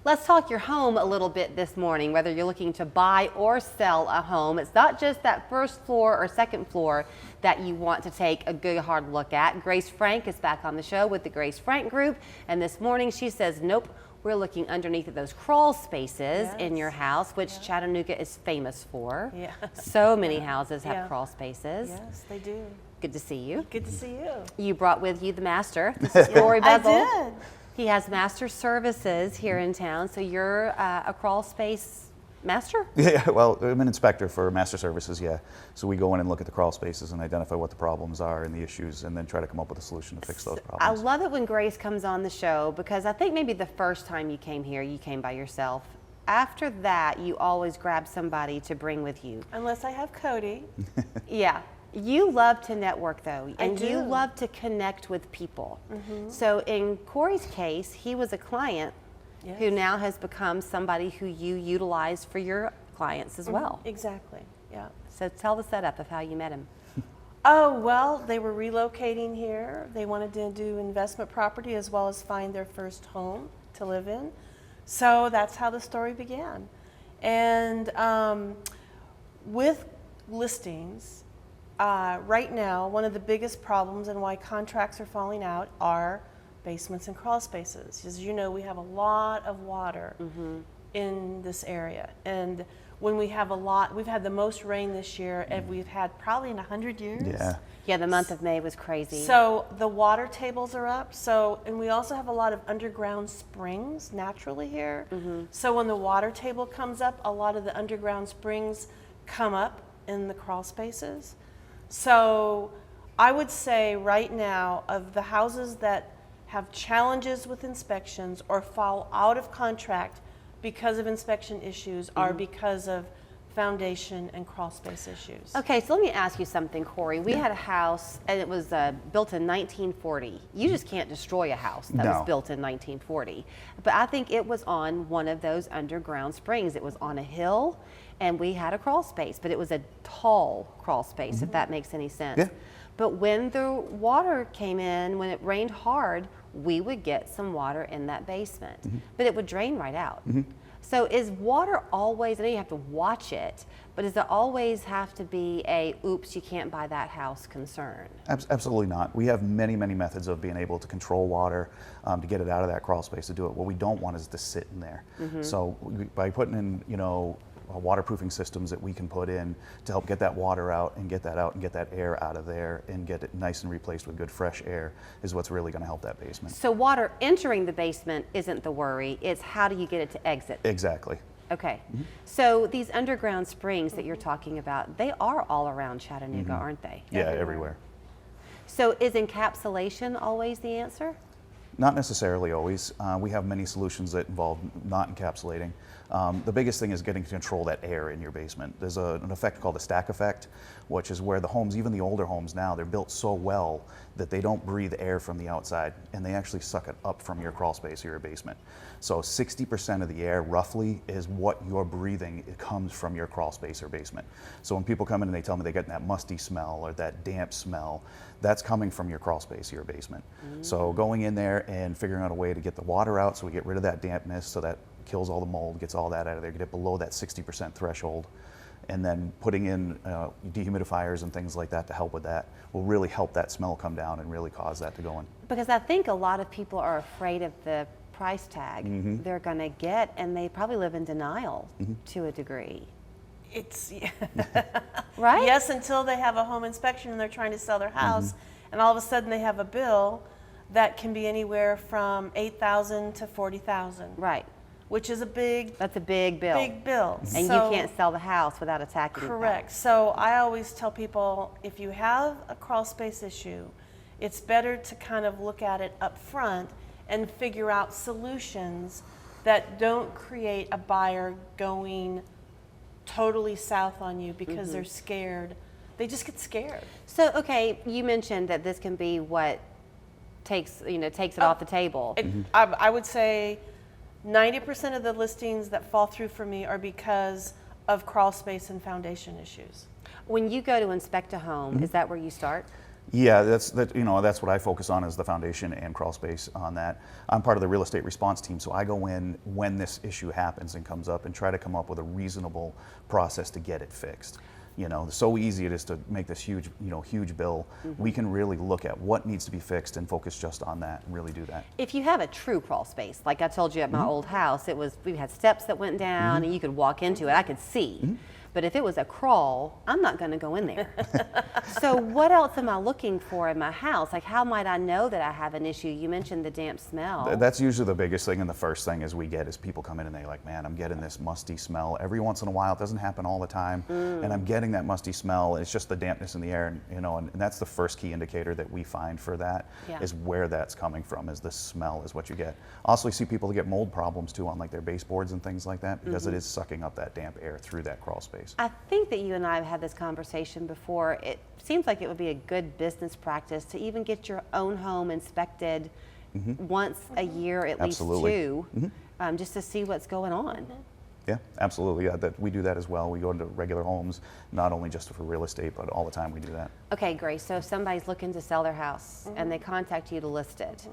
Let's talk your home a little bit this morning, whether you're looking to buy or sell a home. It's not just that first floor or second floor that you want to take a good hard look at. Grace Frank is back on the show with the Grace Frank Group, and this morning she says, nope, we're looking underneath of those crawl spaces in your house, which Chattanooga is famous for. Yeah. So many houses have crawl spaces. Yes, they do. Good to see you. Good to see you. You brought with you the master. This is Corey Buzzell. I did. He has master services here in town, so you're a crawl space master? Yeah, well, I'm an inspector for master services, yeah. So we go in and look at the crawl spaces and identify what the problems are and the issues, and then try to come up with a solution to fix those I problems. love it when Grace comes on the show, because I think maybe the first time you came here, you came by yourself. After that, you always grab somebody to bring with you. Unless I have Cody. Yeah. You love to network though, and you do. love to connect with people. So in Corey's case, he was a client who now has become somebody who you utilize for your clients as well. Exactly, yeah. So tell the setup of how you met him. Oh, well, they were relocating here. They wanted to do investment property as well as find their first home to live in. So that's how the story began. And with listings, right now, one of the biggest problems and why contracts are falling out are basements and crawl spaces. As you know, we have a lot of water in this area. And when we have a lot, we've had the most rain this year, and we've had probably in 100 years. Yeah. Yeah, the month of May was crazy. So the water tables are up. So, and we also have a lot of underground springs naturally here. So when the water table comes up, a lot of the underground springs come up in the crawl spaces. So I would say right now, of the houses that have challenges with inspections or fall out of contract because of inspection issues are because of foundation and crawl space issues. Okay, so let me ask you something, Corey. We had a house, and it was built in 1940. You just can't destroy a house that was built in 1940. But I think it was on one of those underground springs. It was on a hill, and we had a crawl space, but it was a tall crawl space, if that makes any sense. Yeah. But when the water came in, when it rained hard, we would get some water in that basement, but it would drain right out. So is water always, I know you have to watch it, but does it always have to be a, oops, you can't buy that house concern? Absolutely not. We have many, many methods of being able to control water, to get it out of that crawl space to do it. What we don't want is to sit in there. So by putting in, waterproofing systems that we can put in to help get that water out and get that air out of there and get it nice and replaced with good fresh air is what's really going to help that basement. So water entering the basement isn't the worry, it's how do you get it to exit? Exactly. Okay, so these underground springs that you're talking about, they are all around Chattanooga, aren't they? Yeah, everywhere. So is encapsulation always the answer? Not necessarily always. We have many solutions that involve not encapsulating. The biggest thing is getting to control that air in your basement. There's an effect called the stack effect, which is where the homes, even the older homes now, they're built so well that they don't breathe air from the outside, and they actually suck it up from your crawl space or your basement. So 60% of the air, roughly, is what you're breathing. It comes from your crawl space or basement. So when people come in and they tell me they're getting that musty smell or that damp smell, that's coming from your crawl space or your basement. So going in there and figuring out a way to get the water out so we get rid of that dampness, so that kills all the mold, gets all that out of there, get it below that 60% threshold, and then putting in dehumidifiers and things like that to help with that will really help that smell come down and really cause that to go in. Because I think a lot of people are afraid of the price tag they're going to get, and they probably live in denial to a degree. It's right? Yes, until they have a home inspection and they're trying to sell their house, and all of a sudden they have a bill that can be anywhere from $8,000 to $40,000. Right. Which is a big. That's a big bill. Big bill. And so, you can't sell the house without attacking that. Correct. So I always tell people, if you have a crawl space issue, it's better to kind of look at it up front and figure out solutions that don't create a buyer going totally south on you because they're scared. They just get scared. So, okay, you mentioned that this can be what takes it off the table. I would say 90% of the listings that fall through for me are because of crawl space and foundation issues. When you go to inspect a home, is that where you start? Yeah, that's what I focus on, is the foundation and crawl space on that. I'm part of the real estate response team, so I go in when this issue happens and comes up and try to come up with a reasonable process to get it fixed. So easy it is to make this huge bill. We can really look at what needs to be fixed and focus just on that and really do that. If you have a true crawl space, like I told you at my old house, we had steps that went down and you could walk into it. I could see. But if it was a crawl, I'm not going to go in there. So what else am I looking for in my house? Like, how might I know that I have an issue? You mentioned the damp smell. That's usually the biggest thing, and the first thing is people come in and they're like, man, I'm getting this musty smell every once in a while. It doesn't happen all the time, and I'm getting that musty smell. It's just the dampness in the air, and that's the first key indicator that we find for that, is where that's coming from, is the smell is what you get. Also, you see people get mold problems too on like their baseboards and things like that, because it is sucking up that damp air through that crawl space. I think that you and I have had this conversation before. It seems like it would be a good business practice to even get your own home inspected once a year, at least two, just to see what's going on. Yeah, absolutely. Yeah, we do that as well. We go into regular homes, not only just for real estate, but all the time we do that. Okay, Grace, so if somebody's looking to sell their house and they contact you to list it,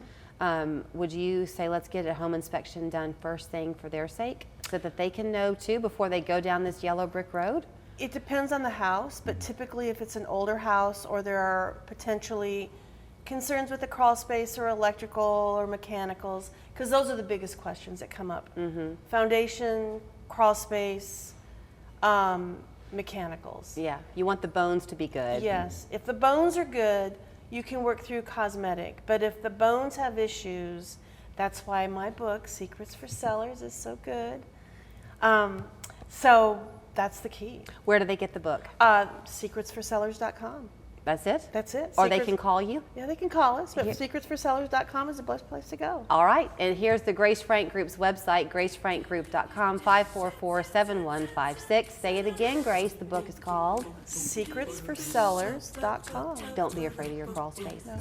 would you say let's get a home inspection done first thing for their sake, so that they can know too before they go down this yellow brick road? It depends on the house, but typically if it's an older house or there are potentially concerns with the crawl space or electrical or mechanicals, because those are the biggest questions that come up. Foundation, crawl space, mechanicals. Yeah, you want the bones to be good. Yes, if the bones are good, you can work through cosmetic, but if the bones have issues, that's why my book, Secrets for Sellers, is so good. So that's the key. Where do they get the book? Secretsforsellers.com. That's it? That's it. Or they can call you? Yeah, they can call us, but secretsforsellers.com is the best place to go. All right, and here's the Grace Frank Group's website, gracefrankgroup.com, 544-7156. Say it again, Grace. The book is called Secretsforsellers.com. Don't Be Afraid of Your Crawl Space. No.